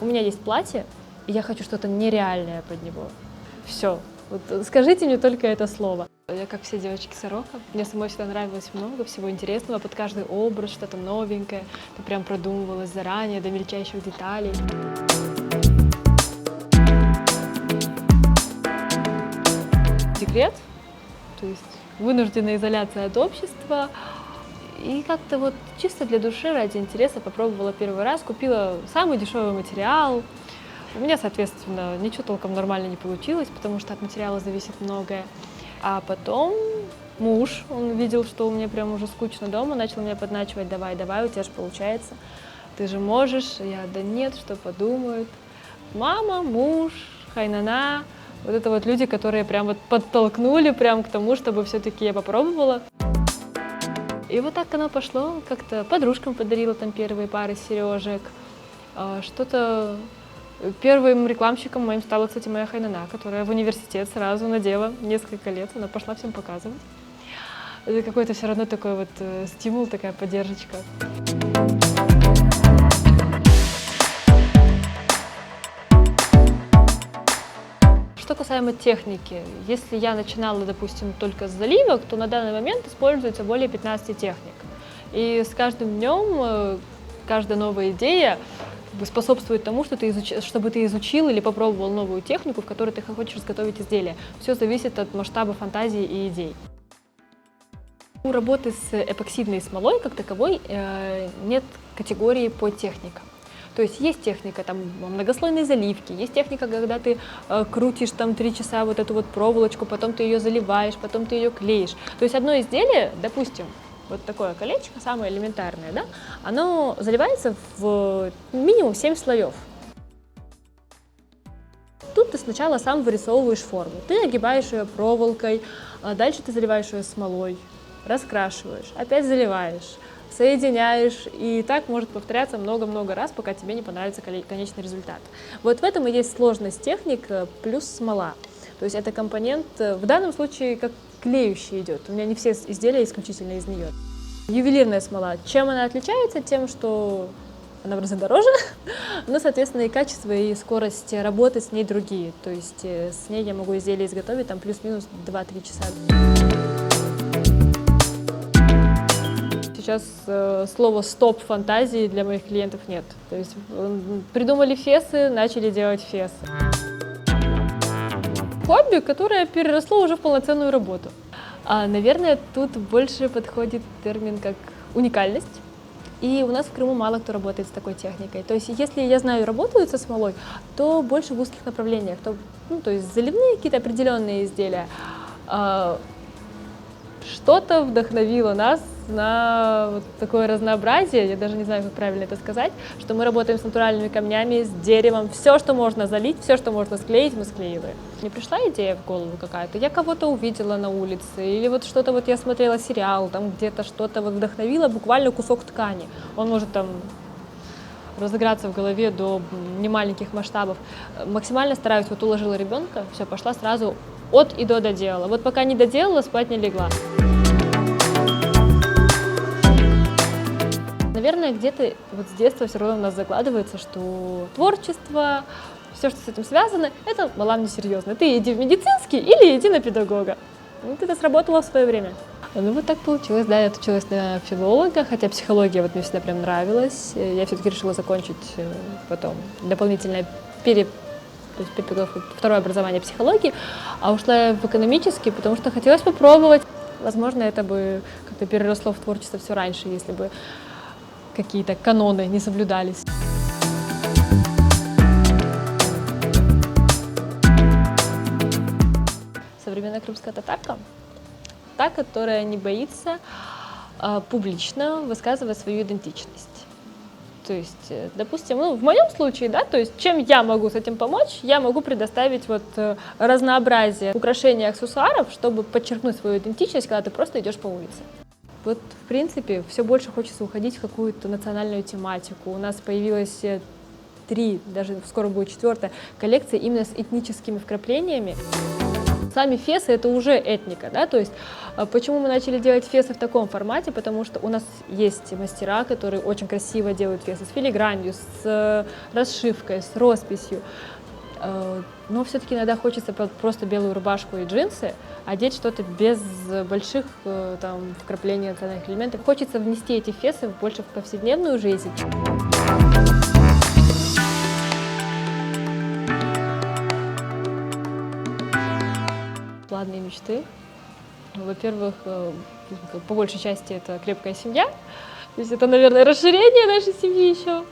У меня есть платье, и я хочу что-то нереальное под него. Все. Вот скажите мне только это слово. Я, как все девочки Сорока, мне самой всегда нравилось много всего интересного, под каждый образ что-то новенькое. Это прям продумывалось заранее, до мельчайших деталей. Декрет, то есть вынужденная изоляция от общества. И как-то вот чисто для души, ради интереса попробовала первый раз, купила самый дешевый материал. У меня, соответственно, ничего толком нормально не получилось, потому что от материала зависит многое. А потом муж, он видел, что у меня прям уже скучно дома, начал меня подначивать: давай, у тебя же получается, ты же можешь. Я: да нет, что подумают. Мама, муж, хайнана, вот это вот люди, которые прям вот подтолкнули прям к тому, чтобы все-таки я попробовала. И вот так оно пошло, как-то подружкам подарила там первые пары сережек, что-то. Первым рекламщиком моим стала, кстати, моя хайнана, которая в университет сразу надела несколько лет, она пошла всем показывать. Это какой-то все равно такой вот стимул, такая поддержка. Что касаемо техники, если я начинала, допустим, только с заливок, то на данный момент используется более 15 техник. И с каждым днем каждая новая идея способствует тому, чтобы ты изучил или попробовал новую технику, в которой ты хочешь изготовить изделие. Все зависит от масштаба фантазии и идей. У работы с эпоксидной смолой как таковой нет категории по техникам. То есть есть техника там многослойной заливки, есть техника, когда ты крутишь там 3 часа вот эту вот проволочку, потом ты ее заливаешь, потом ты ее клеишь. То есть одно изделие, допустим, вот такое колечко, самое элементарное, да, оно заливается в минимум 7 слоев. Тут ты сначала сам вырисовываешь форму. Ты огибаешь ее проволокой, дальше ты заливаешь ее смолой, раскрашиваешь, опять заливаешь, соединяешь, и так может повторяться много-много раз, пока тебе не понравится конечный результат. Вот в этом и есть сложность техник плюс смола. То есть это компонент, в данном случае, как клеющий идет. У меня не все изделия исключительно из нее. Ювелирная смола. Чем она отличается? Тем, что она в разы дороже, но, соответственно, и качество, и скорость работы с ней другие. То есть с ней я могу изделие изготовить там плюс-минус 2-3 часа. Сейчас слова «стоп» фантазии для моих клиентов нет. То есть придумали фесы, начали делать фесы. Хобби, которое переросло уже в полноценную работу. Наверное, тут больше подходит термин как уникальность. И у нас в Крыму мало кто работает с такой техникой. То есть если я знаю, работают со смолой, то больше в узких направлениях. То есть заливные какие-то определенные изделия. Что-то вдохновило нас на вот такое разнообразие, я даже не знаю, как правильно это сказать, что мы работаем с натуральными камнями, с деревом, все, что можно залить, все, что можно склеить, мы склеиваем. Мне пришла идея в голову какая-то, я кого-то увидела на улице, или вот что-то вот я смотрела сериал, там где-то что-то вот вдохновило, буквально кусок ткани. Он может там разыграться в голове до немаленьких масштабов. Максимально стараюсь, вот уложила ребенка, все, пошла сразу от и до доделала. Вот пока не доделала, спать не легла. Наверное, где-то вот с детства все равно у нас закладывается, что творчество, все, что с этим связано, это мала мне серьезно. Ты иди в медицинский или иди на педагога. Вот это сработало в свое время. Ну вот так получилось, да, я отучилась на филолога, хотя психология вот мне всегда прям нравилась. Я все-таки решила закончить потом дополнительное второе образование психологии, а ушла я в экономический, потому что хотелось попробовать. Возможно, это бы как-то переросло в творчество все раньше, если бы какие-то каноны не соблюдались. Современная крымская татарка, та, которая не боится публично высказывать свою идентичность. То есть, допустим, в моем случае, да, то есть, чем я могу с этим помочь, я могу предоставить вот разнообразие украшений, аксессуаров, чтобы подчеркнуть свою идентичность, когда ты просто идешь по улице. Вот, в принципе, все больше хочется уходить в какую-то национальную тематику. У нас появилась 3, даже скоро будет 4 коллекция именно с этническими вкраплениями. Сами фесы — это уже этника, да, то есть почему мы начали делать фесы в таком формате, потому что у нас есть мастера, которые очень красиво делают фесы с филигранью, с расшивкой, с росписью, но все-таки иногда хочется просто белую рубашку и джинсы одеть что-то без больших там вкраплений национальных элементов. Хочется внести эти фесы больше в повседневную жизнь. Планы и мечты. Во-первых, по большей части это крепкая семья, то есть это, наверное, расширение нашей семьи еще.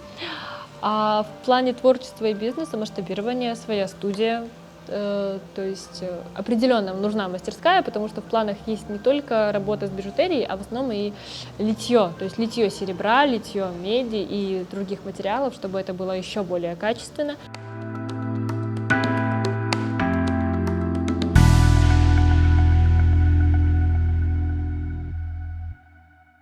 А в плане творчества и бизнеса, масштабирования, своя студия, то есть определенно нужна мастерская, потому что в планах есть не только работа с бижутерией, а в основном и литье, то есть литье серебра, литье меди и других материалов, чтобы это было еще более качественно.